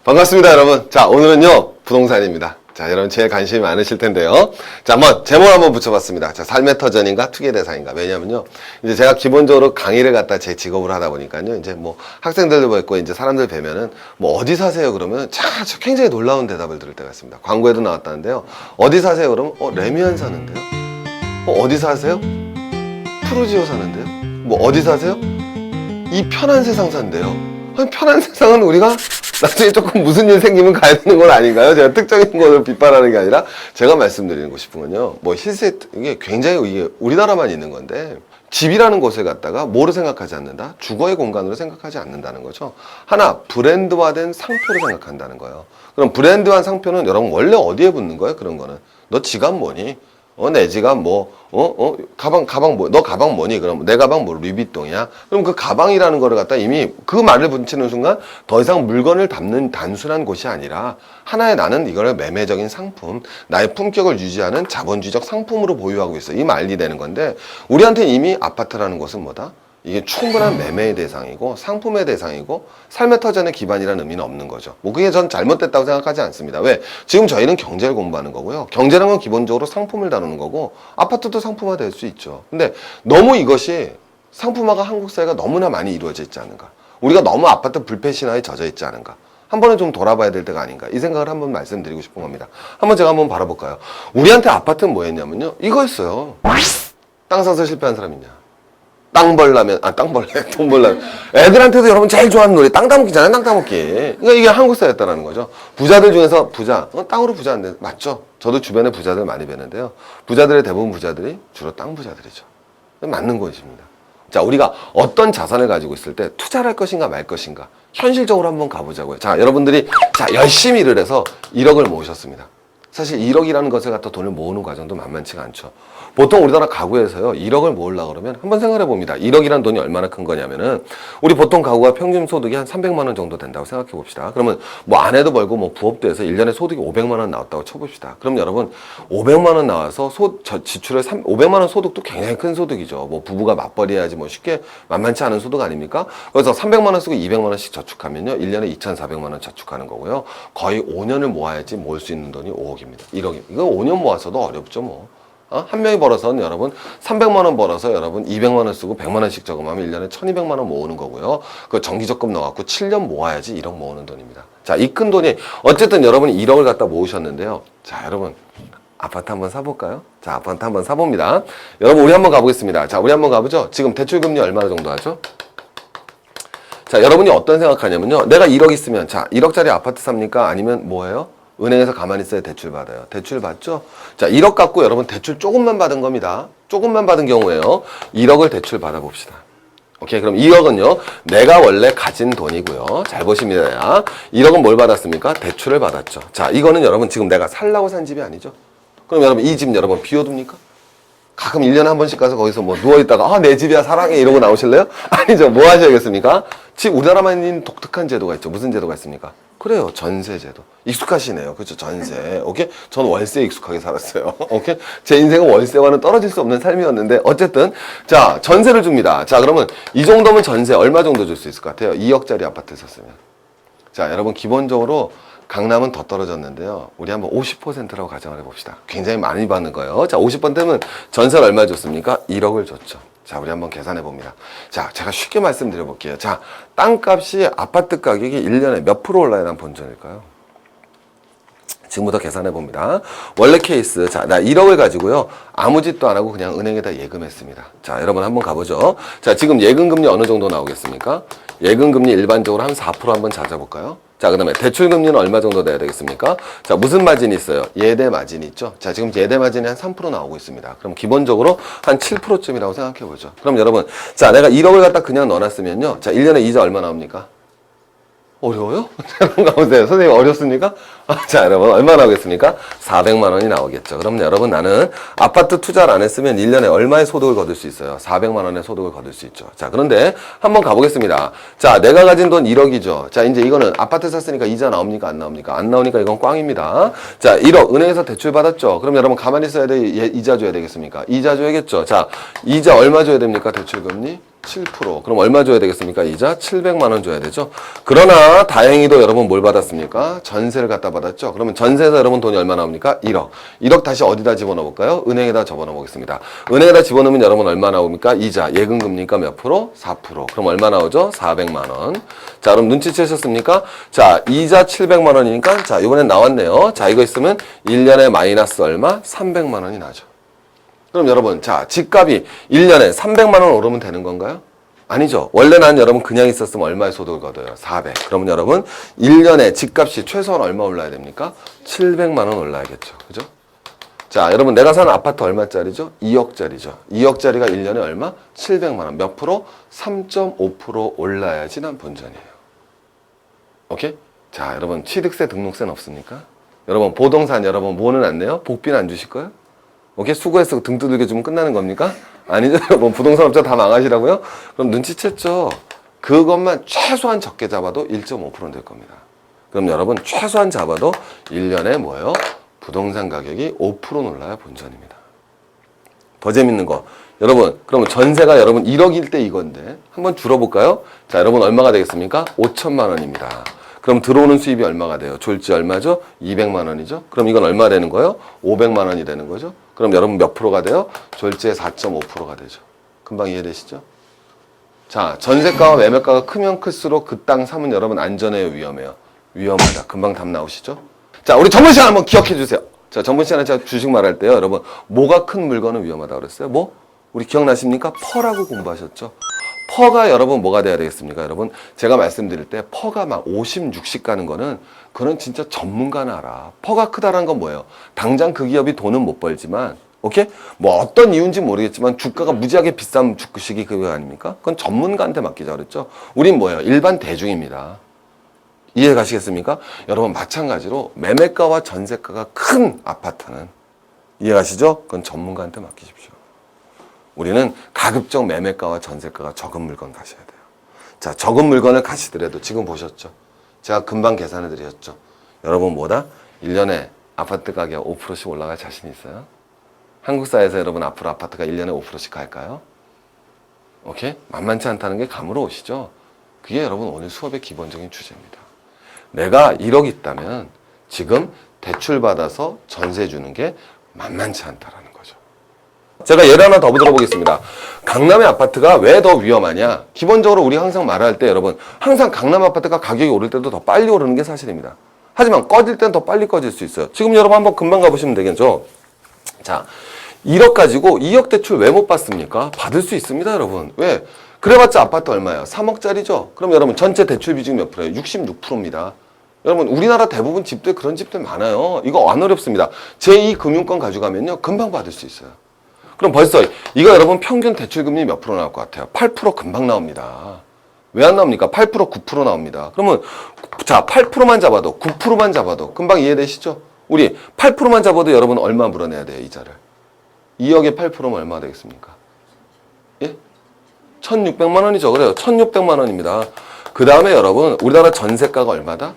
반갑습니다, 여러분. 자, 오늘은요, 부동산입니다. 자, 여러분 제일 관심이 많으실 텐데요. 자, 제목 한번 붙여봤습니다. 자, 삶의 터전인가, 투기의 대상인가. 왜냐면요, 이제 제가 기본적으로 강의를 갖다 제 직업으로 하다 보니까요, 이제 뭐 학생들도 뵙고, 이제 사람들 뵈면은, 뭐 어디 사세요? 그러면 굉장히 놀라운 대답을 들을 때가 있습니다. 광고에도 나왔다는데요. 어디 사세요? 그러면, 레미안 사는데요? 어디 사세요? 푸르지오 사는데요? 뭐 어디 사세요? 이 편한 세상 산대요. 아니, 편한 세상은 우리가 나중에 조금 무슨 일 생기면 가야 되는 건 아닌가요? 제가 특정인 것을 비판하는 게 아니라 제가 말씀드리고 싶은 건요. 뭐 실세, 이게 굉장히 이게 우리나라만 있는 건데 집이라는 곳을 갖다가 뭐로 생각하지 않는다? 주거의 공간으로 생각하지 않는다는 거죠. 하나, 브랜드화된 상표로 생각한다는 거예요. 그럼 브랜드화된 상표는 여러분 원래 어디에 붙는 거예요? 그런 거는. 너 지갑 뭐니? 내 지갑 뭐, 가방 뭐, 너 가방 뭐니? 그럼 내 가방 뭐, 루이비통이야? 그럼 그 가방이라는 거를 갖다 이미 그 말을 붙이는 순간 더 이상 물건을 담는 단순한 곳이 아니라 하나의 나는 이거를 매매적인 상품, 나의 품격을 유지하는 자본주의적 상품으로 보유하고 있어. 이 말이 되는 건데, 우리한테 이미 아파트라는 것은 뭐다? 이게 충분한 매매의 대상이고 상품의 대상이고 삶의 터전의 기반이라는 의미는 없는 거죠. 뭐 그게 전 잘못됐다고 생각하지 않습니다. 왜? 지금 저희는 경제를 공부하는 거고요. 경제라는 건 기본적으로 상품을 다루는 거고 아파트도 상품화 될 수 있죠. 근데 너무 이것이 상품화가 한국 사회가 너무나 많이 이루어져 있지 않은가. 우리가 너무 아파트 불패신화에 젖어 있지 않은가. 한 번은 좀 돌아봐야 될 때가 아닌가. 이 생각을 한번 말씀드리고 싶은 겁니다. 제가 한번 바라볼까요? 우리한테 아파트는 뭐였냐면요. 이거였어요. 땅 사서 실패한 사람 있냐. 돈 벌라면. 애들한테도 여러분 제일 좋아하는 놀이 땅 따먹기잖아요, 땅 따먹기. 그러니까 이게 한국 사회였다는 거죠. 부자들 중에서 부자, 땅으로 부자 안 돼. 맞죠? 저도 주변에 부자들 많이 뵈는데요. 부자들의 대부분 부자들이 주로 땅 부자들이죠. 맞는 것입니다. 자, 우리가 어떤 자산을 가지고 있을 때 투자를 할 것인가 말 것인가. 현실적으로 한번 가보자고요. 자, 여러분들이 열심히 일을 해서 1억을 모으셨습니다. 사실 1억이라는 것을 갖다 돈을 모으는 과정도 만만치가 않죠. 보통 우리나라 가구에서요, 1억을 모으려고 그러면 한번 생각해 봅니다. 1억이라는 돈이 얼마나 큰 거냐면은, 우리 보통 가구가 평균 소득이 한 300만 원 정도 된다고 생각해 봅시다. 그러면 뭐 아내도 벌고 뭐 부업도 해서 1년에 소득이 500만 원 나왔다고 쳐봅시다. 그럼 여러분, 500만 원 나와서 지출을 500만 원 소득도 굉장히 큰 소득이죠. 뭐 부부가 맞벌이 해야지 뭐 쉽게 만만치 않은 소득 아닙니까? 그래서 300만 원 쓰고 200만 원씩 저축하면요, 1년에 2,400만 원 저축하는 거고요. 거의 5년을 모아야지 모을 수 있는 돈이 5억입니다. 1억이. 이거 5년 모아서도 어렵죠, 뭐. 한 명이 벌어서는 여러분 300만 원 벌어서 여러분 200만 원 쓰고 100만 원씩 저금하면 1년에 1,200만 원 모으는 거고요. 그 정기적금 넣어갖고 7년 모아야지 1억 모으는 돈입니다. 자, 이 큰 돈이 어쨌든 여러분이 1억을 갖다 모으셨는데요. 자, 여러분 아파트 한번 사볼까요? 자, 아파트 한번 사봅니다. 여러분 우리 한번 가보겠습니다. 자, 우리 한번 가보죠. 지금 대출금리 얼마 정도 하죠? 자, 여러분이 어떤 생각하냐면요. 내가 1억 있으면, 자, 1억짜리 아파트 삽니까? 아니면 뭐예요? 은행에서 가만히 있어야 대출 받아요. 대출 받죠? 자, 1억 갖고 여러분 대출 조금만 받은 겁니다. 조금만 받은 경우에요. 1억을 대출 받아봅시다. 오케이, 그럼 2억은요, 내가 원래 가진 돈이고요. 잘 보십니다. 1억은 뭘 받았습니까? 대출을 받았죠. 자, 이거는 여러분 지금 내가 살라고 산 집이 아니죠? 그럼 여러분 이 집 여러분 비워둡니까? 가끔 1년에 한 번씩 가서 거기서 뭐 누워있다가, 내 집이야, 사랑해, 이러고 나오실래요? 아니죠. 뭐 하셔야겠습니까? 집, 우리나라만 있는 독특한 제도가 있죠. 무슨 제도가 있습니까? 그래요. 전세제도. 익숙하시네요. 그렇죠. 전세. 오케이? 전 월세에 익숙하게 살았어요. 오케이? 제 인생은 월세와는 떨어질 수 없는 삶이었는데, 어쨌든, 자, 전세를 줍니다. 자, 그러면 이 정도면 전세 얼마 정도 줄 수 있을 것 같아요? 2억짜리 아파트 샀으면. 자, 여러분, 기본적으로 강남은 더 떨어졌는데요. 우리 한번 50%라고 가정을 해봅시다. 굉장히 많이 받는 거예요. 자, 50%면 전세를 얼마 줬습니까? 1억을 줬죠. 자, 우리 한번 계산해 봅니다. 자, 제가 쉽게 말씀드려 볼게요. 자, 땅값이 아파트 가격이 1년에 몇 프로 올라야 난 본전일까요? 지금부터 계산해 봅니다. 원래 케이스. 자, 나 1억을 가지고요. 아무 짓도 안 하고 그냥 은행에다 예금했습니다. 자, 여러분 한번 가보죠. 자, 지금 예금금리 어느 정도 나오겠습니까? 예금금리 일반적으로 한 4% 한번 찾아볼까요? 자, 그 다음에 대출금리는 얼마 정도 돼야 되겠습니까? 자, 무슨 마진이 있어요? 예대 마진이 있죠? 자, 지금 예대 마진이 한 3% 나오고 있습니다. 그럼 기본적으로 한 7%쯤이라고 생각해 보죠. 그럼 여러분, 자, 내가 1억을 갖다 그냥 넣어놨으면요. 자, 1년에 이자 얼마 나옵니까? 어려워요? 여러분 가보세요. 선생님 어렵습니까? 자, 여러분 얼마 나오겠습니까? 400만 원이 나오겠죠. 그럼 여러분 나는 아파트 투자를 안 했으면 1년에 얼마의 소득을 거둘 수 있어요? 400만 원의 소득을 거둘 수 있죠. 자, 그런데 한번 가보겠습니다. 자, 내가 가진 돈 1억이죠. 자, 이제 이거는 아파트 샀으니까 이자 나옵니까? 안 나옵니까? 안 나오니까 이건 꽝입니다. 자, 1억 은행에서 대출 받았죠. 그럼 여러분 가만히 있어야 돼? 이자 줘야 되겠습니까? 이자 줘야겠죠. 자, 이자 얼마 줘야 됩니까? 대출금리? 7%. 그럼 얼마 줘야 되겠습니까? 이자 700만 원 줘야 되죠. 그러나 다행히도 여러분 뭘 받았습니까? 전세를 갖다 받았죠. 그러면 전세에서 여러분 돈이 얼마 나옵니까? 1억. 1억 다시 어디다 집어넣어 볼까요? 은행에다 집어넣어 보겠습니다. 은행에다 집어넣으면 여러분 얼마 나옵니까? 이자 예금 금리가 몇 프로? 4%. 그럼 얼마 나오죠? 400만 원. 자, 그럼 눈치채셨습니까? 자, 이자 700만 원이니까 자, 이번엔 나왔네요. 자, 이거 있으면 1년에 마이너스 얼마? 300만 원이 나죠. 그럼 여러분, 자, 집값이 1년에 300만 원 오르면 되는 건가요? 아니죠. 원래 난 여러분 그냥 있었으면 얼마의 소득을 거둬요? 400. 그러면 여러분 1년에 집값이 최소한 얼마 올라야 됩니까? 700만 원 올라야겠죠. 그죠? 자, 여러분 내가 사는 아파트 얼마짜리죠? 2억짜리죠. 2억짜리가 1년에 얼마? 700만 원. 몇 프로? 3.5% 올라야지 난 본전이에요. 오케이? 자, 여러분 취득세 등록세는 없습니까? 여러분 보동산 여러분 뭐는 안 내요? 복비는 안 주실 거예요? 오케이? 수고해서 등 두들겨 주면 끝나는 겁니까? 아니죠. 뭐 부동산 업자 다 망하시라고요? 그럼 눈치챘죠. 그것만 최소한 적게 잡아도 1.5%는 될 겁니다. 그럼 여러분 최소한 잡아도 1년에 뭐예요? 부동산 가격이 5% 올라야 본전입니다. 더 재밌는 거. 여러분 그러면 전세가 여러분 1억일 때 이건데 한번 줄여볼까요? 자, 여러분 얼마가 되겠습니까? 5천만 원입니다. 그럼 들어오는 수입이 얼마가 돼요? 졸지 얼마죠? 200만 원이죠. 그럼 이건 얼마 되는 거예요? 500만 원이 되는 거죠. 그럼 여러분 몇 프로가 돼요? 졸지의 4.5%가 되죠. 금방 이해되시죠? 자, 전세가와 매매가가 크면 클수록 그 땅 사면 여러분 안전해요, 위험해요? 위험하다. 금방 답 나오시죠? 자, 우리 전문 시간 한번 기억해 주세요. 자, 전문 시간에 제가 주식 말할 때요, 여러분 뭐가 큰 물건은 위험하다 그랬어요? 뭐? 우리 기억나십니까? 퍼라고 공부하셨죠? 퍼가 여러분 뭐가 돼야 되겠습니까? 여러분 제가 말씀드릴 때 퍼가 막 50, 60 가는 거는 그건 진짜 전문가는 알아. 퍼가 크다란 건 뭐예요? 당장 그 기업이 돈은 못 벌지만 오케이? 뭐 어떤 이유인지 모르겠지만 주가가 무지하게 비싼 주식이 그거 아닙니까? 그건 전문가한테 맡기자 그랬죠. 우린 뭐예요? 일반 대중입니다. 이해 가시겠습니까? 여러분 마찬가지로 매매가와 전세가가 큰 아파트는 이해 가시죠? 그건 전문가한테 맡기십시오. 우리는 가급적 매매가와 전세가가 적은 물건 가셔야 돼요. 자, 적은 물건을 가시더라도 지금 보셨죠? 제가 금방 계산해 드렸죠? 여러분 뭐다? 1년에 아파트 가격 5%씩 올라갈 자신 있어요? 한국 사회에서 여러분 앞으로 아파트가 1년에 5%씩 갈까요? 오케이? 만만치 않다는 게 감으로 오시죠? 그게 여러분 오늘 수업의 기본적인 주제입니다. 내가 1억 있다면 지금 대출 받아서 전세 주는 게 만만치 않다라는 거죠. 제가 예를 하나 더 들어보겠습니다. 강남의 아파트가 왜 더 위험하냐? 기본적으로 우리 항상 말할 때 여러분 항상 강남 아파트가 가격이 오를 때도 더 빨리 오르는 게 사실입니다. 하지만 꺼질 땐 더 빨리 꺼질 수 있어요. 지금 여러분 한번 금방 가보시면 되겠죠? 자, 1억 가지고 2억 대출 왜 못 받습니까? 받을 수 있습니다, 여러분. 왜? 그래봤자 아파트 얼마예요? 3억짜리죠? 그럼 여러분 전체 대출 비중이 몇 프로예요? 66%입니다. 여러분 우리나라 대부분 집들 그런 집들 많아요. 이거 안 어렵습니다. 제2금융권 가져가면요 금방 받을 수 있어요. 그럼 벌써 이거 여러분 평균 대출금리 몇 프로 나올 것 같아요? 8% 금방 나옵니다. 왜 안 나옵니까? 8%, 9% 나옵니다. 그러면 자 8%만 잡아도 9%만 잡아도 금방 이해되시죠? 우리 8%만 잡아도 여러분 얼마 물어내야 돼요? 이자를. 2억에 8%면 얼마 되겠습니까? 예? 1,600만 원이죠. 그래요. 1,600만 원입니다. 그 다음에 여러분 우리나라 전세가가 얼마다?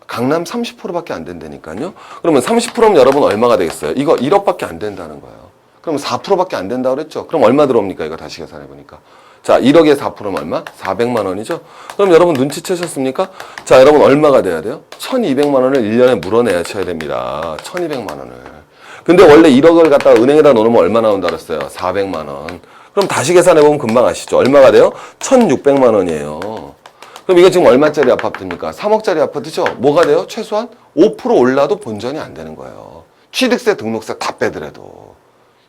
강남 30%밖에 안 된다니까요. 그러면 30%면 여러분 얼마가 되겠어요? 이거 1억밖에 안 된다는 거예요. 그럼 4%밖에 안 된다고 그랬죠? 그럼 얼마 들어옵니까? 이거 다시 계산해 보니까. 자, 1억에 4%면 얼마? 400만 원이죠? 그럼 여러분 눈치채셨습니까? 자, 여러분 얼마가 돼야 돼요? 1,200만 원을 1년에 물어내야 쳐야 됩니다. 1,200만 원을. 근데 원래 1억을 갖다가 은행에다 놓으면 얼마 나온다 그랬어요? 400만 원. 그럼 다시 계산해 보면 금방 아시죠? 얼마가 돼요? 1,600만 원이에요. 그럼 이거 지금 얼마짜리 아파트입니까? 3억짜리 아파트죠? 뭐가 돼요? 최소한 5% 올라도 본전이 안 되는 거예요. 취득세, 등록세 다 빼더라도.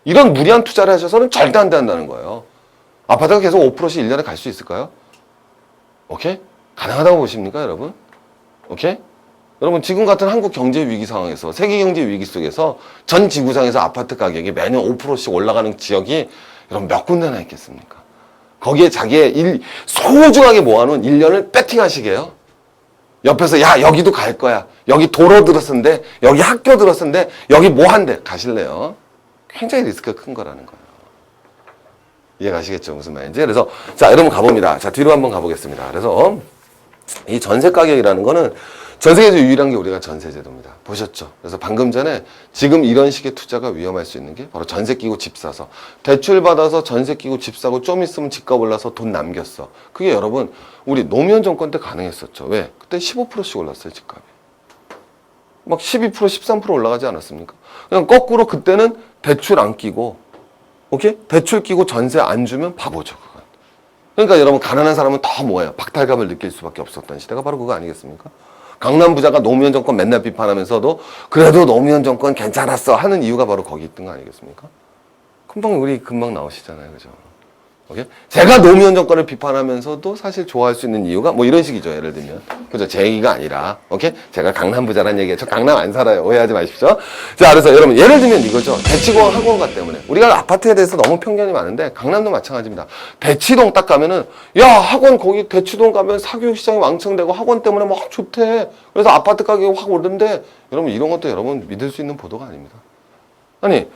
이런 무리한 투자를 하셔서는 절대 안 된다는 거예요. 아파트가 계속 5%씩 1년에 갈 수 있을까요? 오케이? 가능하다고 보십니까, 여러분? 오케이? 여러분, 지금 같은 한국 경제 위기 상황에서, 세계 경제 위기 속에서 전 지구상에서 아파트 가격이 매년 5%씩 올라가는 지역이 여러분 몇 군데나 있겠습니까? 거기에 자기의 소중하게 모아놓은 1년을 배팅하시게요. 옆에서 야 여기도 갈 거야. 여기 도로 들었는데 여기 학교 들었는데 여기 뭐 한대 가실래요? 굉장히 리스크가 큰 거라는 거예요. 이해 가시겠죠? 무슨 말인지. 그래서 자 여러분 가봅니다. 자 뒤로 한번 가보겠습니다. 그래서 이 전세 가격이라는 거는 전 세계에서 유일한 게 우리가 전세제도입니다. 보셨죠? 그래서 방금 전에 지금 이런 식의 투자가 위험할 수 있는 게 바로 전세 끼고 집 사서 대출 받아서 전세 끼고 집 사고 좀 있으면 집값 올라서 돈 남겼어. 그게 여러분 우리 노무현 정권 때 가능했었죠. 왜? 그때 15%씩 올랐어요, 집값이. 막 12%, 13% 올라가지 않았습니까? 그냥 거꾸로 그때는 대출 안 끼고, 오케이? 대출 끼고 전세 안 주면 바보죠, 그건. 그러니까 여러분 가난한 사람은 더 뭐예요? 박탈감을 느낄 수밖에 없었던 시대가 바로 그거 아니겠습니까? 강남 부자가 노무현 정권 맨날 비판하면서도 그래도 노무현 정권 괜찮았어 하는 이유가 바로 거기 있던 거 아니겠습니까? 금방 나오시잖아요, 그죠? 오케이? 제가 노무현 정권을 비판하면서도 사실 좋아할 수 있는 이유가 뭐 이런 식이죠. 예를 들면. 그죠? 제 얘기가 아니라. 오케이? 제가 강남 부자란 얘기예요. 저 강남 안 살아요. 오해하지 마십시오. 자, 그래서 여러분, 예를 들면 이거죠. 대치동 학원가 때문에. 우리가 아파트에 대해서 너무 편견이 많은데 강남도 마찬가지입니다. 대치동 딱 가면은 야, 학원 거기 대치동 가면 사교육 시장이 왕창되고 학원 때문에 막 좋대. 그래서 아파트 가격이 확 오르는데 여러분 이런 것도 여러분 믿을 수 있는 보도가 아닙니다. 아니,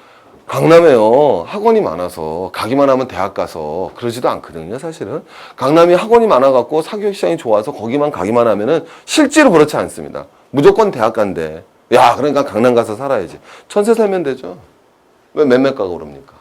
강남에요 학원이 많아서 가기만 하면 대학 가서 그러지도 않거든요. 사실은 강남이 학원이 많아갖고 사교육 시장이 좋아서 거기만 가기만 하면은 실제로 그렇지 않습니다. 무조건 대학 간대. 야, 그러니까 강남 가서 살아야지. 전세 살면 되죠. 왜 매매가가 오릅니까?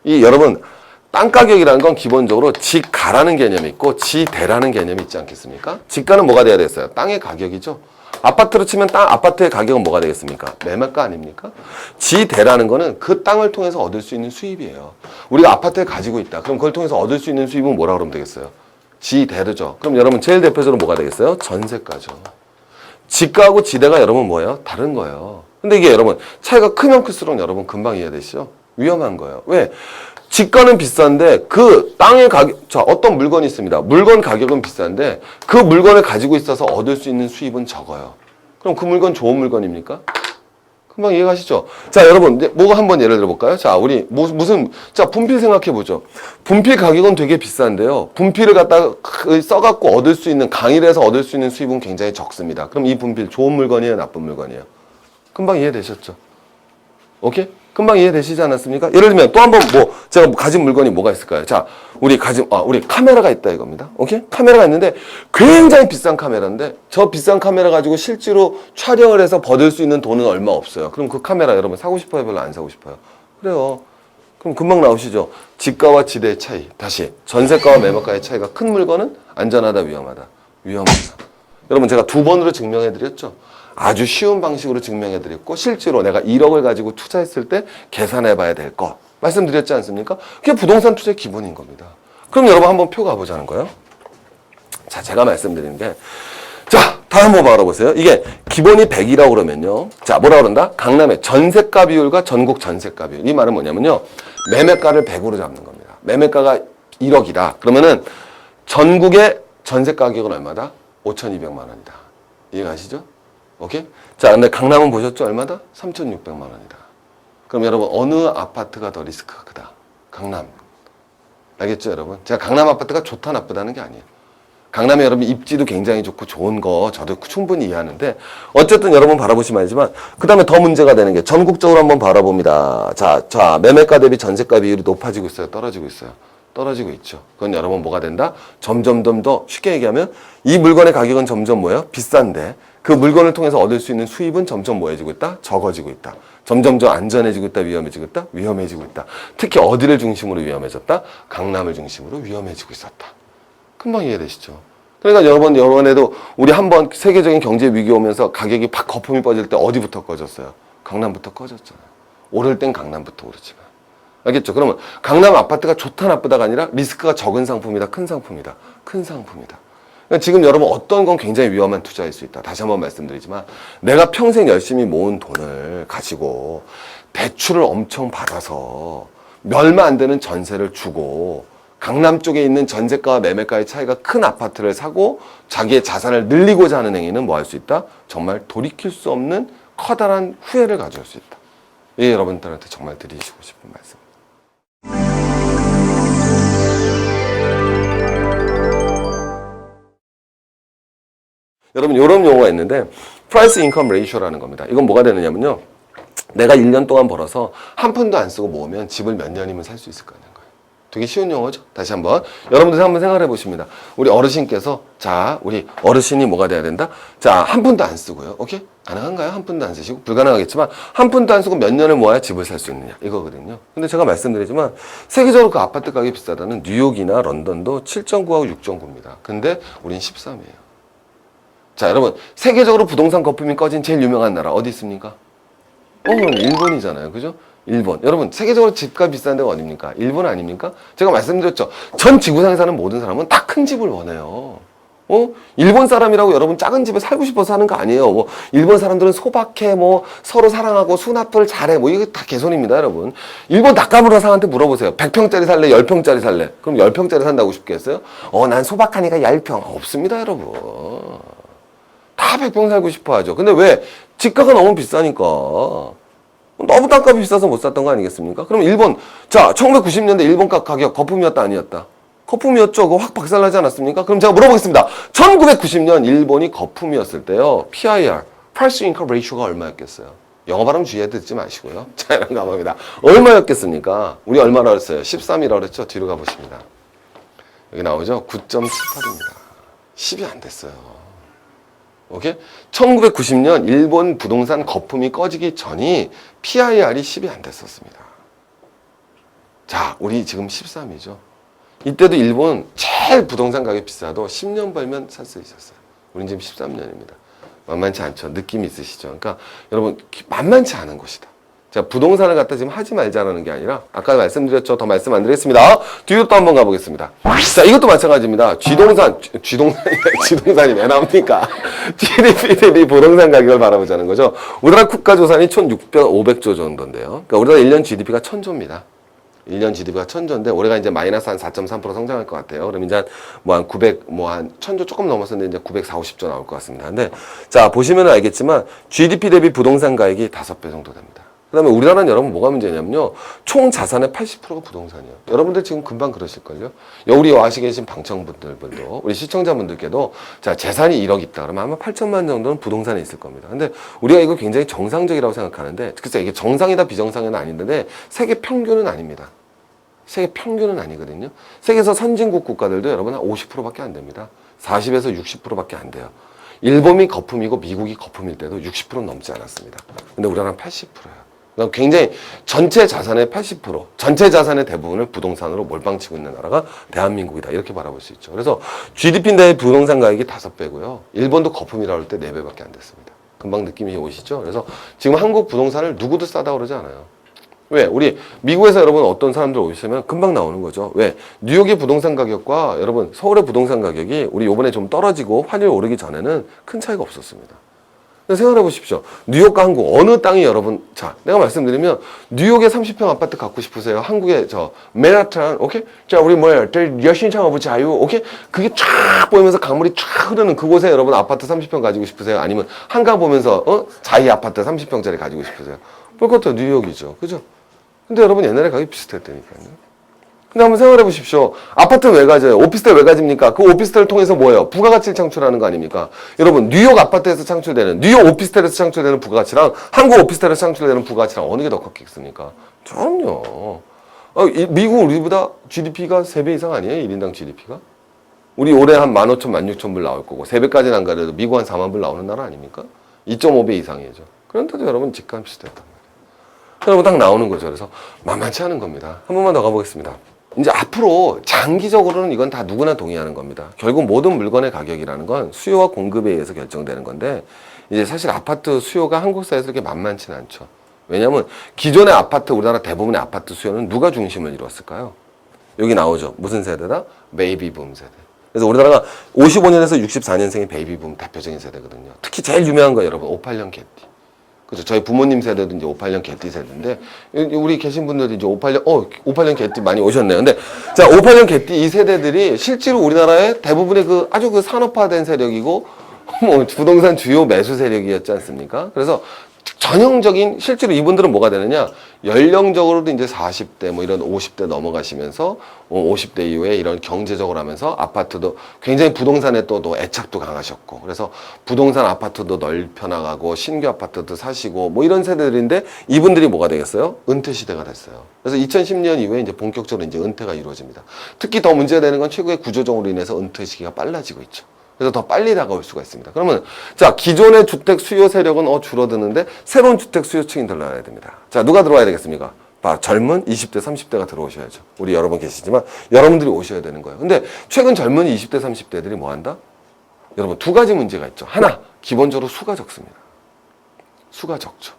이 여러분 땅 가격이라는 건 기본적으로 지가라는 개념이 있고 지대라는 개념이 있지 않겠습니까? 지가는 뭐가 돼야 되겠어요? 땅의 가격이죠. 아파트로 치면 아파트의 가격은 뭐가 되겠습니까? 매매가 아닙니까? 지대라는 거는 그 땅을 통해서 얻을 수 있는 수입이에요. 우리가 아파트를 가지고 있다. 그럼 그걸 통해서 얻을 수 있는 수입은 뭐라 그러면 되겠어요? 지대르죠. 그럼 여러분 제일 대표적으로 뭐가 되겠어요? 전세가죠. 지가하고 지대가 여러분 뭐예요? 다른 거예요. 근데 이게 여러분 차이가 크면 클수록 여러분 금방 이해되시죠? 위험한 거예요. 왜? 지가는 비싼데 그 땅의 가격, 자, 어떤 물건이 있습니다. 물건 가격은 비싼데 그 물건을 가지고 있어서 얻을 수 있는 수입은 적어요. 그럼 그 물건 좋은 물건입니까? 금방 이해가시죠? 자, 여러분, 뭐가 한번 예를 들어볼까요? 자, 우리 자, 분필 생각해보죠. 분필 가격은 되게 비싼데요. 분필을 갖다가 써갖고 얻을 수 있는, 강의를 얻을 수 있는 수입은 굉장히 적습니다. 그럼 이 분필 좋은 물건이에요? 나쁜 물건이에요? 금방 이해되셨죠? 오케이? 금방 이해되시지 않았습니까? 예를 들면 또 한번 제가 가진 물건이 뭐가 있을까요? 자, 우리 카메라가 있다 이겁니다. 오케이? 카메라가 있는데 굉장히 비싼 카메라인데 저 비싼 카메라 가지고 실제로 촬영을 해서 받을 수 있는 돈은 얼마 없어요. 그럼 그 카메라 여러분 사고 싶어요? 별로 안 사고 싶어요? 그래요. 그럼 금방 나오시죠? 지가와 지대의 차이. 다시 전세가와 매매가의 차이가 큰 물건은 안전하다, 위험하다. 위험하다. 여러분 제가 2번으로 증명해 드렸죠? 아주 쉬운 방식으로 증명해 드렸고 실제로 내가 1억을 가지고 투자했을 때 계산해 봐야 될 것 말씀드렸지 않습니까? 그게 부동산 투자의 기본인 겁니다. 그럼 여러분 한번 표 가보자는 거예요. 자, 제가 말씀드리는 게 자, 다시 한번 알아보세요. 이게 기본이 100이라고 그러면요. 자, 뭐라 그런다? 강남의 전세가 비율과 전국 전세가 비율. 이 말은 뭐냐면요. 매매가를 100으로 잡는 겁니다. 매매가가 1억이다. 그러면은 전국의 전세 가격은 얼마다? 5,200만 원이다. 이해가시죠? 오케이? 자, 근데 강남은 보셨죠? 얼마다? 3,600만 원이다. 그럼 여러분, 어느 아파트가 더 리스크가 크다? 강남. 알겠죠, 여러분? 제가 강남 아파트가 좋다, 나쁘다는 게 아니에요. 강남에 여러분 입지도 굉장히 좋고 좋은 거 저도 충분히 이해하는데 어쨌든 여러분 바라보시면 알지만 그 다음에 더 문제가 되는 게 전국적으로 한번 바라봅니다. 자, 매매가 대비 전세가 비율이 높아지고 있어요? 떨어지고 있어요? 떨어지고 있죠. 그건 여러분 뭐가 된다? 점점 더 쉽게 얘기하면 이 물건의 가격은 점점 뭐예요? 비싼데 그 물건을 통해서 얻을 수 있는 수입은 점점 뭐해지고 있다? 적어지고 있다. 점점 더 안전해지고 있다? 위험해지고 있다? 위험해지고 있다. 특히 어디를 중심으로 위험해졌다? 강남을 중심으로 위험해지고 있었다. 금방 이해되시죠? 그러니까 여러분에도 우리 한번 세계적인 경제 위기 오면서 가격이 팍 거품이 빠질 때 어디부터 꺼졌어요? 강남부터 꺼졌잖아요. 오를 땐 강남부터 오르지만. 알겠죠? 그러면 강남 아파트가 좋다 나쁘다가 아니라 리스크가 적은 상품이다, 큰 상품이다. 큰 상품이다. 그러니까 지금 여러분 어떤 건 굉장히 위험한 투자일 수 있다. 다시 한번 말씀드리지만 내가 평생 열심히 모은 돈을 가지고 대출을 엄청 받아서 얼마 안 되는 전세를 주고 강남 쪽에 있는 전세가와 매매가의 차이가 큰 아파트를 사고 자기의 자산을 늘리고자 하는 행위는 뭐 할 수 있다? 정말 돌이킬 수 없는 커다란 후회를 가져올 수 있다. 이게 여러분들한테 정말 드리고 싶은 말씀. 여러분 이런 용어가 있는데 프라이스 인컴 레이쇼라는 겁니다. 이건 뭐가 되느냐면요. 내가 1년 동안 벌어서 한 푼도 안 쓰고 모으면 집을 몇 년이면 살 수 있을 거냐는 거예요. 되게 쉬운 용어죠. 다시 한번 여러분들 한번 생각해 보십니다. 우리 어르신께서 자 우리 어르신이 뭐가 돼야 된다? 자 한 푼도 안 쓰고요. 오케이? 가능한가요? 한 푼도 안 쓰시고 불가능하겠지만 한 푼도 안 쓰고 몇 년을 모아야 집을 살 수 있느냐 이거거든요. 근데 제가 말씀드리지만 세계적으로 그 아파트 가격이 비싸다는 뉴욕이나 런던도 7.9하고 6.9입니다. 근데 우린 13이에요. 자 여러분 세계적으로 부동산 거품이 꺼진 제일 유명한 나라 어디 있습니까? 일본이잖아요. 그죠? 일본. 여러분 세계적으로 집값 비싼 데가 어딥니까? 일본 아닙니까? 제가 말씀드렸죠. 전 지구상에 사는 모든 사람은 다 큰 집을 원해요. 일본 사람이라고 여러분 작은 집에 살고 싶어서 사는 거 아니에요. 뭐 일본 사람들은 소박해, 뭐 서로 사랑하고 수납을 잘해, 뭐 이게 다 개소리입니다, 여러분. 일본 낙가무라 상한테 물어보세요. 100평짜리 살래, 10평짜리 살래? 그럼 10평짜리 산다고 싶겠어요? 난 소박하니까 10평. 없습니다, 여러분. 다 100평 살고 싶어 하죠. 근데 왜? 집가가 너무 비싸니까. 너무 땅값이 비싸서 못 샀던 거 아니겠습니까? 그럼 일본, 자, 1990년대 일본 가격 거품이었다, 아니었다? 거품이었죠. 그거 확 박살나지 않았습니까? 그럼 제가 물어보겠습니다. 1990년 일본이 거품이었을 때요. PIR, Price to Income Ratio가 얼마였겠어요? 영어 발음 주의해 듣지 마시고요. 자, 이런 거 봅니다. 얼마였겠습니까? 우리 얼마라 그랬어요? 13이라고 그랬죠? 뒤로 가보십니다. 여기 나오죠? 9.78입니다. 10이 안 됐어요. 오케이? 1990년 일본 부동산 거품이 꺼지기 전이 PIR이 10이 안 됐었습니다. 자, 우리 지금 13이죠. 이때도 일본 제일 부동산 가격이 비싸도 10년 벌면 살 수 있었어요. 우린 지금 13년입니다. 만만치 않죠. 느낌이 있으시죠. 그러니까 여러분 만만치 않은 곳이다. 자, 부동산을 갖다 지금 하지 말자라는 게 아니라 아까 말씀드렸죠. 더 말씀 안 드리겠습니다. 뒤로 또 한번 가보겠습니다. 자, 이것도 마찬가지입니다. 쥐동산이 왜 나옵니까? GDP 대비 부동산 가격을 바라보자는 거죠. 우리나라 국가조산이 총 500조 정도인데요. 그러니까 우리나라 1년 GDP가 1000조입니다. 1년 GDP가 1000조인데 올해가 이제 마이너스 한 4.3% 성장할 것 같아요. 그럼 이제 한 1000조 조금 넘었었는데 이제 940조 나올 것 같습니다. 근데 자, 보시면 알겠지만 GDP 대비 부동산 가액이 5배 정도 됩니다. 그다음에 우리나라는 여러분 뭐가 문제냐면요. 총 자산의 80%가 부동산이에요. 여러분들 지금 금방 그러실걸요. 우리 와시 계신 방청분들도 우리 시청자분들께도 자, 재산이 1억 있다. 그러면 아마 8천만 정도는 부동산에 있을 겁니다. 근데 우리가 이거 굉장히 정상적이라고 생각하는데 글쎄 이게 정상이다 비정상은 아닌데 세계 평균은 아닙니다. 세계 평균은 아니거든요. 세계에서 선진국 국가들도 여러분 한 50%밖에 안 됩니다. 40에서 60%밖에 안 돼요. 일본이 거품이고 미국이 거품일 때도 60%는 넘지 않았습니다. 근데 우리나라는 80%예요. 그러니까 굉장히 전체 자산의 80%, 전체 자산의 대부분을 부동산으로 몰빵치고 있는 나라가 대한민국이다. 이렇게 바라볼 수 있죠. 그래서 GDP인데 부동산 가격이 5배고요. 일본도 거품이라고 할 때 4배밖에 안 됐습니다. 금방 느낌이 오시죠? 그래서 지금 한국 부동산을 누구도 싸다고 그러지 않아요. 왜? 우리 미국에서 여러분 어떤 사람들 오시면 금방 나오는 거죠. 왜? 뉴욕의 부동산 가격과 여러분 서울의 부동산 가격이 우리 요번에 좀 떨어지고 환율 오르기 전에는 큰 차이가 없었습니다. 생각해 보십시오. 뉴욕과 한국 어느 땅이 여러분 자 내가 말씀드리면 뉴욕에 30평 아파트 갖고 싶으세요? 한국에 맨하탄 오케이? 자 우리 뭐야 여신 창업부 자유 오케이? 그게 쫙 보이면서 강물이 쫙 흐르는 그곳에 여러분 아파트 30평 가지고 싶으세요? 아니면 한강 보면서 자이 아파트 30평짜리 가지고 싶으세요? 볼 것도 뉴욕이죠. 그죠? 근데 여러분 옛날에 가격이 비슷했다니까요. 근데 한번 생각해 보십시오. 아파트는 왜 가져요? 오피스텔 왜 가집니까? 그 오피스텔을 통해서 뭐예요? 부가가치를 창출하는 거 아닙니까? 여러분 뉴욕 아파트에서 창출되는 뉴욕 오피스텔에서 창출되는 부가가치랑 한국 오피스텔에서 창출되는 부가가치랑 어느 게 더 컸겠습니까? 그럼요. 미국 우리보다 GDP가 3배 이상 아니에요? 1인당 GDP가? 우리 올해 한 15,000, 16,000불 나올 거고 3배까지는 안 가려도 미국 한 4만 불 나오는 나라 아닙니까? 2.5배 이상이죠. 그런데도 여러분 집값 비슷했단 말이에요. 여러분 딱 나오는 거죠. 그래서 만만치 않은 겁니다. 한 번만 더 가보겠습니다. 이제 앞으로 장기적으로는 이건 다 누구나 동의하는 겁니다. 결국 모든 물건의 가격이라는 건 수요와 공급에 의해서 결정되는 건데 이제 사실 아파트 수요가 한국 사회에서 그렇게 만만치는 않죠. 왜냐하면 기존의 아파트, 우리나라 대부분의 아파트 수요는 누가 중심을 이루었을까요? 여기 나오죠. 무슨 세대다? 베이비붐 세대. 그래서 우리나라가 55년에서 64년생이 베이비붐 대표적인 세대거든요. 특히 제일 유명한 거 여러분 58년 개띠. 그죠. 저희 부모님 세대도 이제 58년 개띠 세대인데, 우리 계신 분들도 이제 58년 개띠 많이 오셨네요. 근데, 자, 58년 개띠 이 세대들이 실제로 우리나라의 대부분의 아주 산업화된 세력이고, 부동산 주요 매수 세력이었지 않습니까? 그래서 전형적인, 실제로 이분들은 뭐가 되느냐? 연령적으로도 이제 40대 뭐 이런 50대 넘어가시면서 50대 이후에 이런 경제적으로 하면서 아파트도 굉장히 부동산에 또 애착도 강하셨고 그래서 부동산 아파트도 넓혀 나가고 신규 아파트도 사시고 뭐 이런 세대들인데 이분들이 뭐가 되겠어요? 은퇴 시대가 됐어요. 그래서 2010년 이후에 이제 본격적으로 이제 은퇴가 이루어집니다. 특히 더 문제가 되는 건 최고의 구조정으로 인해서 은퇴 시기가 빨라지고 있죠. 그래서 더 빨리 다가올 수가 있습니다. 그러면 자 기존의 주택 수요 세력은 줄어드는데 새로운 주택 수요층이 들어와야 됩니다. 자 누가 들어와야 되겠습니까? 젊은 20대 30대가 들어오셔야죠. 우리 여러분 계시지만 여러분들이 오셔야 되는 거예요. 근데 최근 젊은 20대 30대들이 뭐 한다? 여러분 두 가지 문제가 있죠. 하나 기본적으로 수가 적습니다. 수가 적죠.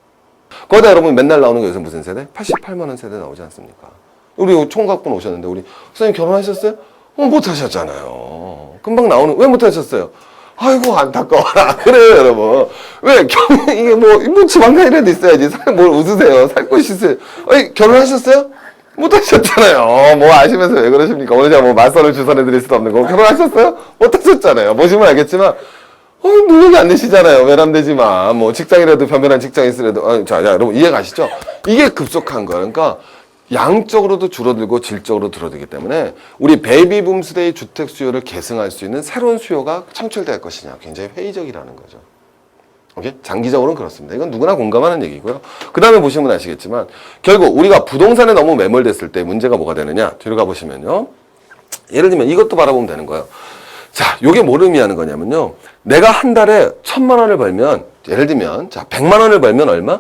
거기다 여러분 맨날 나오는 게 요새 무슨 세대? 88만 원 세대 나오지 않습니까? 우리 총각분 오셨는데 우리 선생님 결혼하셨어요? 못 하셨잖아요. 금방 나오는 왜 못 하셨어요? 아이고 안타까워라. 그래요 여러분. 왜 이게 뭐 지방간이라도 있어야지. 뭘 웃으세요? 살 곳이 있어요. 아니 결혼하셨어요? 못 하셨잖아요. 뭐 아시면서 왜 그러십니까? 오늘 제가 뭐 맞선을 주선해 드릴 수도 없는 거. 결혼하셨어요? 못 하셨잖아요. 보시면 알겠지만 능력이 안 되시잖아요. 외람되지만 뭐 직장이라도 변변한 직장이 있으라도 자 여러분 이해 가시죠? 이게 급속한 거예요. 그러니까 양적으로도 줄어들고 질적으로 줄어들기 때문에 우리 베이비붐 세대의 주택 수요를 계승할 수 있는 새로운 수요가 창출될 것이냐 굉장히 회의적이라는 거죠. 오케이? 장기적으로는 그렇습니다. 이건 누구나 공감하는 얘기고요. 그 다음에 보시면 아시겠지만 결국 우리가 부동산에 너무 매몰됐을 때 문제가 뭐가 되느냐 뒤로 가보시면요. 예를 들면 이것도 바라보면 되는 거예요. 자, 요게 뭘 의미하는 거냐면요. 내가 한 달에 1,000만 원을 벌면 예를 들면 자 100만 원을 벌면 얼마?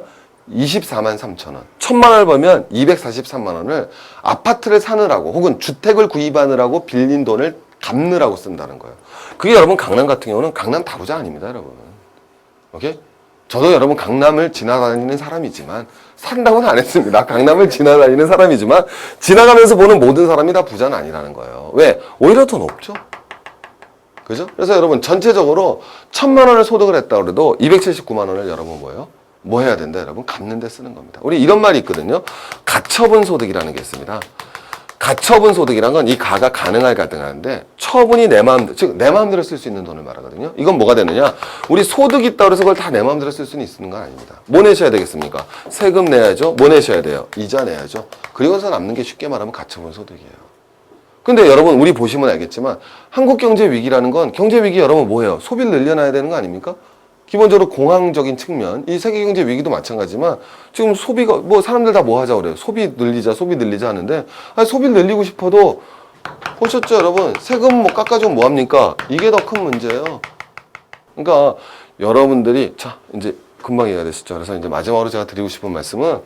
24만 3천 원. 1,000만 원을 벌면 243만 원을 아파트를 사느라고 혹은 주택을 구입하느라고 빌린 돈을 갚느라고 쓴다는 거예요. 그게 여러분 강남 같은 경우는 강남 다부자 아닙니다, 여러분. 오케이? 저도 여러분 강남을 지나다니는 사람이지만 산다고는 안 했습니다. 강남을 지나다니는 사람이지만 지나가면서 보는 모든 사람이 다 부자는 아니라는 거예요. 왜? 오히려 더 높죠. 그죠? 그래서 여러분 전체적으로 1,000만 원을 소득을 했다 그래도 279만 원을 여러분 뭐 해야 된다 여러분? 갚는 데 쓰는 겁니다. 우리 이런 말이 있거든요. 가처분 소득이라는 게 있습니다. 가처분 소득이란 건 이 가가 가능할 가능한데 처분이 내 마음대로 즉 내 마음대로 쓸 수 있는 돈을 말하거든요. 이건 뭐가 되느냐? 우리 소득이 있다 그래서 그걸 다 내 마음대로 쓸 수는 있는 건 아닙니다. 뭐 내셔야 되겠습니까? 세금 내야죠. 뭐 내셔야 돼요? 이자 내야죠. 그리고서 남는 게 쉽게 말하면 가처분 소득이에요. 근데 여러분 우리 보시면 알겠지만 한국 경제 위기라는 건 경제 위기 여러분 뭐예요? 소비를 늘려놔야 되는 거 아닙니까? 기본적으로 공황적인 측면, 이 세계 경제 위기도 마찬가지지만 지금 소비가 뭐 사람들 다 뭐 하자 그래요? 소비 늘리자 하는데 소비를 늘리고 싶어도 보셨죠 여러분? 세금 뭐 깎아주면 뭐 합니까? 이게 더 큰 문제예요. 그러니까 여러분들이 자 이제 금방 이해가 되시죠? 그래서 이제 마지막으로 제가 드리고 싶은 말씀은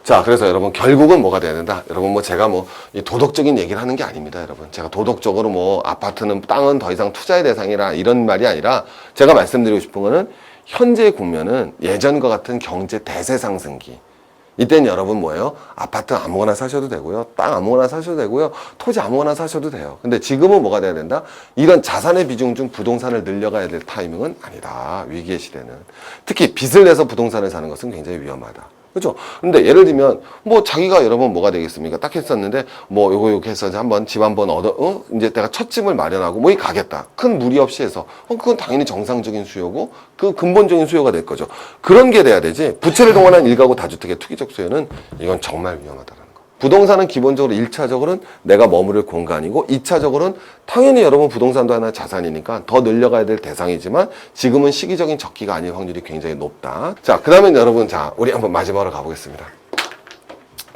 자 그래서 여러분 결국은 뭐가 돼야 된다? 여러분 뭐 제가 뭐 이 도덕적인 얘기를 하는 게 아닙니다 여러분. 제가 도덕적으로 뭐 아파트는 땅은 더 이상 투자의 대상이라 이런 말이 아니라 제가 말씀드리고 싶은 거는 현재 국면은 예전과 같은 경제 대세 상승기. 이때는 여러분 뭐예요? 아파트 아무거나 사셔도 되고요. 땅 아무거나 사셔도 되고요. 토지 아무거나 사셔도 돼요. 근데 지금은 뭐가 돼야 된다? 이런 자산의 비중 중 부동산을 늘려가야 될 타이밍은 아니다. 위기의 시대는. 특히 빚을 내서 부동산을 사는 것은 굉장히 위험하다. 그렇죠? 근데 예를 들면 뭐 자기가 여러분 뭐가 되겠습니까? 딱 했었는데 뭐 요거 해서 한번 집 한번 이제 내가 첫 집을 마련하고 뭐 가겠다. 큰 무리 없이 해서 그건 당연히 정상적인 수요고 그 근본적인 수요가 될 거죠. 그런 게 돼야 되지. 부채를 동원한 일가구 다주택의 투기적 수요는 이건 정말 위험하다라는 거. 부동산은 기본적으로 1차적으로는 내가 머무를 공간이고 2차적으로는 당연히 여러분 부동산도 하나의 자산이니까 더 늘려가야 될 대상이지만 지금은 시기적인 적기가 아닐 확률이 굉장히 높다. 자, 그 다음에 여러분 자 우리 한번 마지막으로 가보겠습니다.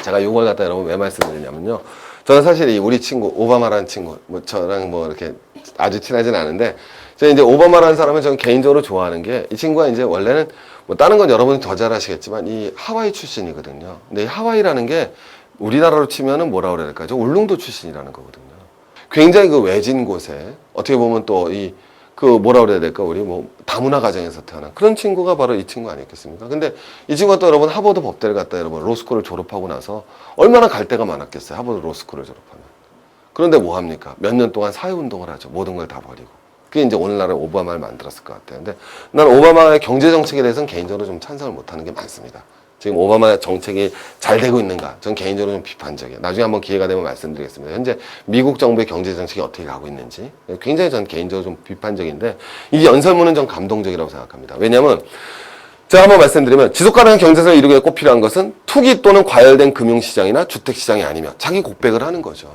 제가 이걸 갖다 여러분 왜 말씀드리냐면요. 저는 사실 이 우리 친구 오바마라는 친구 뭐 저랑 뭐 이렇게 아주 친하진 않은데 제가 이제 오바마라는 사람을 저는 개인적으로 좋아하는 게 이 친구가 이제 원래는 뭐 다른 건 여러분이 더 잘 아시겠지만 이 하와이 출신이거든요. 근데 이 하와이라는 게 우리나라로 치면은 뭐라 그래야 될까요? 울릉도 출신이라는 거거든요. 굉장히 그 외진 곳에 어떻게 보면 또 그 뭐라 그래야 될까? 우리 뭐 다문화 가정에서 태어난 그런 친구가 바로 이 친구 아니겠습니까? 근데 이 친구가 또 여러분 하버드 법대를 갔다 여러분 로스쿨을 졸업하고 나서 얼마나 갈 데가 많았겠어요? 하버드 로스쿨을 졸업하면. 그런데 뭐 합니까? 몇 년 동안 사회운동을 하죠. 모든 걸 다 버리고. 그게 이제 오늘날의 오바마를 만들었을 것 같아요. 근데 난 오바마의 경제 정책에 대해서는 개인적으로 좀 찬성을 못하는 게 많습니다. 지금 오바마 정책이 잘 되고 있는가? 전 개인적으로 좀 비판적이에요. 나중에 한번 기회가 되면 말씀드리겠습니다. 현재 미국 정부의 경제 정책이 어떻게 가고 있는지 굉장히 전 개인적으로 좀 비판적인데 이 연설문은 전 감동적이라고 생각합니다. 왜냐하면 제가 한번 말씀드리면 지속 가능한 경제성을 이루기 위해 꼭 필요한 것은 투기 또는 과열된 금융시장이나 주택시장이 아니면 자기 곡백을 하는 거죠.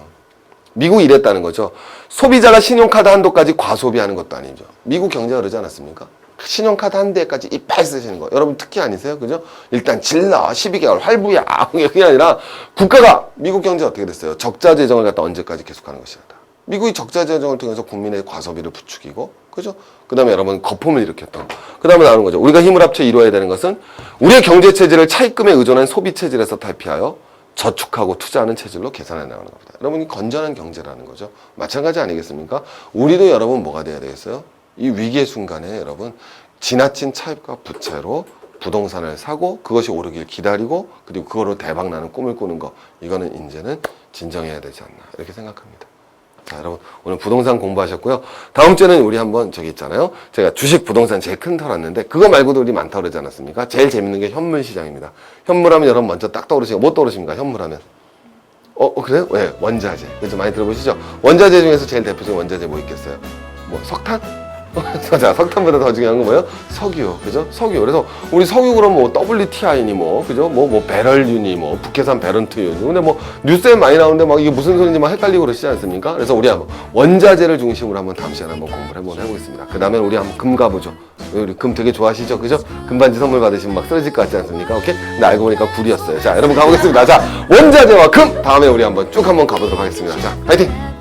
미국이 이랬다는 거죠. 소비자가 신용카드 한도까지 과소비하는 것도 아니죠. 미국 경제가 그러지 않았습니까? 신용카드 한 대까지 이빨 쓰시는 거. 여러분 특히 아니세요? 그죠? 일단 질러 12개월 할부야. 그게 아니라 국가가 미국 경제 어떻게 됐어요? 적자 재정을 갖다 언제까지 계속하는 것이다. 미국이 적자 재정을 통해서 국민의 과소비를 부추기고, 그죠? 그 다음에 여러분 거품을 일으켰던 거. 그 다음에 나오는 거죠. 우리가 힘을 합쳐 이루어야 되는 것은 우리의 경제 체질을 차입금에 의존한 소비 체질에서 탈피하여 저축하고 투자하는 체질로 개선해 나가는 겁니다. 여러분이 건전한 경제라는 거죠. 마찬가지 아니겠습니까? 우리도 여러분 뭐가 돼야 되겠어요? 이 위기의 순간에 여러분 지나친 차입과 부채로 부동산을 사고 그것이 오르길 기다리고 그리고 그거로 대박나는 꿈을 꾸는 거, 이거는 이제는 진정해야 되지 않나 이렇게 생각합니다. 자, 여러분 오늘 부동산 공부하셨고요. 다음 주에는 우리 한번 저기 있잖아요. 제가 주식 부동산 제일 큰 털 왔는데 그거 말고도 우리 많다고 그러지 않았습니까? 제일 재밌는 게 현물 시장입니다. 현물하면 여러분 먼저 딱 떠오르시고 뭐 떠오르십니까? 현물하면 그래요? 네, 원자재. 그죠? 많이 들어보시죠? 원자재 중에서 제일 대표적인 원자재 뭐 있겠어요? 뭐 석탄? 자, 석탄보다 더 중요한 건 뭐예요? 석유, 그죠? 석유. 그래서 우리 석유 그럼 뭐 WTI니 뭐, 그죠? 뭐 배럴유니 뭐 북해산 베런트유니. 근데 뭐 뉴스에 많이 나오는데 막 이게 무슨 소리인지 막 헷갈리고 그러시지 않습니까? 그래서 우리 한번 원자재를 중심으로 한번 다음 시간에 한번 공부를 한번 해보겠습니다. 그 다음에 우리 한번 금 가보죠. 우리 금 되게 좋아하시죠? 그죠? 금반지 선물 받으시면 막 쓰러질 것 같지 않습니까? 오케이? 근데 알고 보니까 굴이었어요. 자, 여러분 가보겠습니다. 자, 원자재와 금! 다음에 우리 한번 쭉 한번 가보도록 하겠습니다. 자, 파이팅!